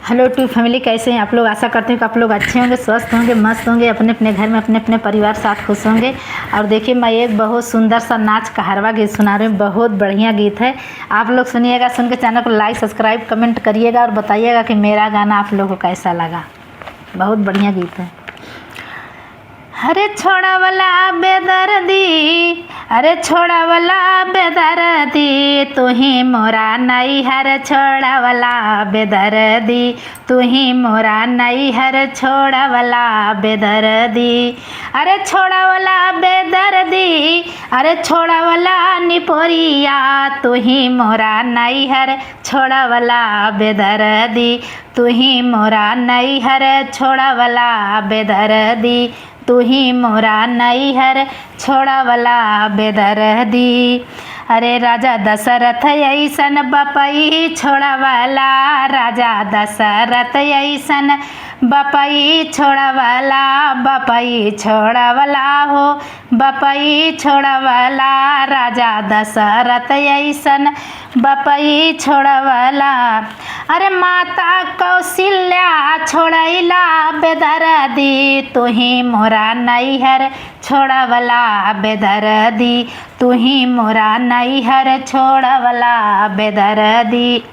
Hello two family, कैसे हैं आप लोग। आशा करते हैं कि आप लोग अच्छे होंगे, स्वस्थ होंगे, मस्त होंगे, अपने अपने घर में अपने अपने परिवार साथ खुश होंगे। और देखिए, मैं एक बहुत सुंदर सा नाच कहरवा गीत सुना रही हूँ। बहुत बढ़िया गीत है, आप लोग सुनिएगा। सुन के चैनल को लाइक सब्सक्राइब कमेंट करिएगा और बताइएगा कि मेरा गाना आप लोगों को कैसा लगा। बहुत बढ़िया गीत है। अरे छोड़ा वाला बेदर्दी, अरे छोड़ा वाला बेदर्दी, तू ही मोरा नैहर छोड़ा वाला बेदर्दी, तू ही मोरा नैहर छोड़ा वाला बेदर्दी। अरे छोड़ा वाला बेदर्दी, अरे छोड़ा वाला निपोरिया, तू ही मोरा नैहर छोड़ा वाला बेदर्दी, तू ही मोरा नैहर छोड़ा वाला बेदर्दी, तू ही मोरा नैहर छोड़ा वाला बेदर्दी। अरे राजा दशरथ ऐसन बपई छोड़ा वाला, राजा दशरथ ऐसन बपई छोड़ा वाला, बपई छोड़ा वाला हो, बपई छोड़ा वाला, राजा दशरथ ऐसन बपई छोड़ा वाला। अरे माता कौशल्या छोड़ैला बेदर्दी, तू ही मोरा नैहर छोड़ा वाला बेदर्दी, तू ही मोरा नैहर छोड़ा वाला बेदर्दी।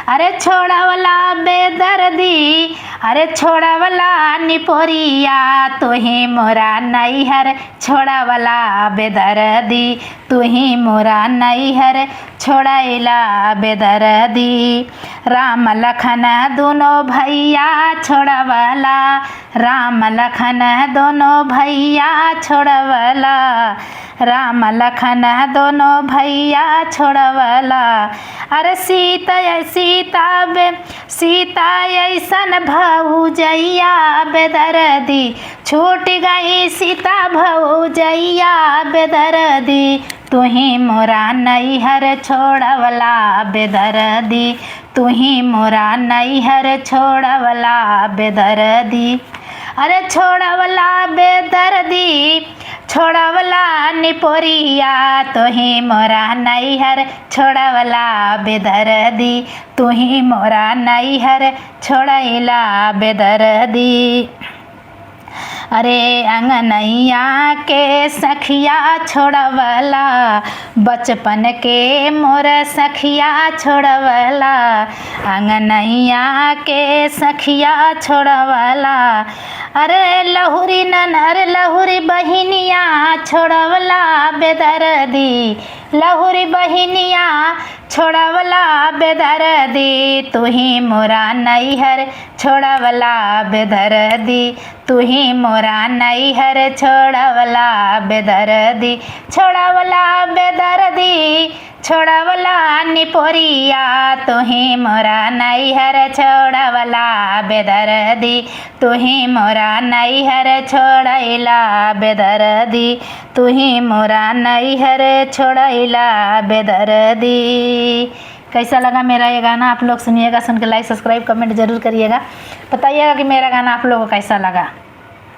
अरे छोड़ा वाला बेदर्दी, अरे छोड़ा वाला निपोरिया, तू ही मोरा नैहर छोड़ा वाला बेदर्दी, तू ही मोरा नैहर छोड़ैला बेदर्दी। राम लखन दोनों भैया छोड़वला, राम लखन दोनों भैया छोड़वला, राम लखन दोनों भैया छोड़वला। अरे सीता ऐसन भौजैया बेदर्दी, छूट गई सीता भौजैया बेदर्दी, तू ही मोरा नैहर छोड़वला बेदर्दी, तू ही मोरा नैहर छोड़वला बेदर्दी। अरे छोड़वला बेदर्दी, छोड़वला निपोरिया, तू ही मोरा नैहर छोड़वला बेदर्दी, तू ही मोरा नैहर छोड़ैला बेदर्दी। अरे अंगनैया के सखिया छोड़वला, बचपन के मोर सखिया छोड़वला, अंगनैया के सखिया छोड़वला। अरे लहुरी ननर लहुरी बहिनिया छोड़वला बेदर्दी, लहुरी बहिनिया छोड़वला बेदर्दी, तू ही मोरा नैहर छोड़वला बेदर्दी, तू ही मोरा नैहर छोड़वला बेदर्दी। छोड़वला बेदर्दी, छोड़वला निपोरिया, तू ही मोरा नैहर छोड़वला बेदर्दी, तू ही मोरा नैहर छोड़ैला बेदर्दी, तू ही मोरा नैहर छोड़ैला बेदर्दी। कैसा लगा मेरा ये गाना, आप लोग सुनिएगा। सुन के लाइक सब्सक्राइब कमेंट जरूर करिएगा, बताइएगा कि मेरा गाना आप लोगों को कैसा लगा।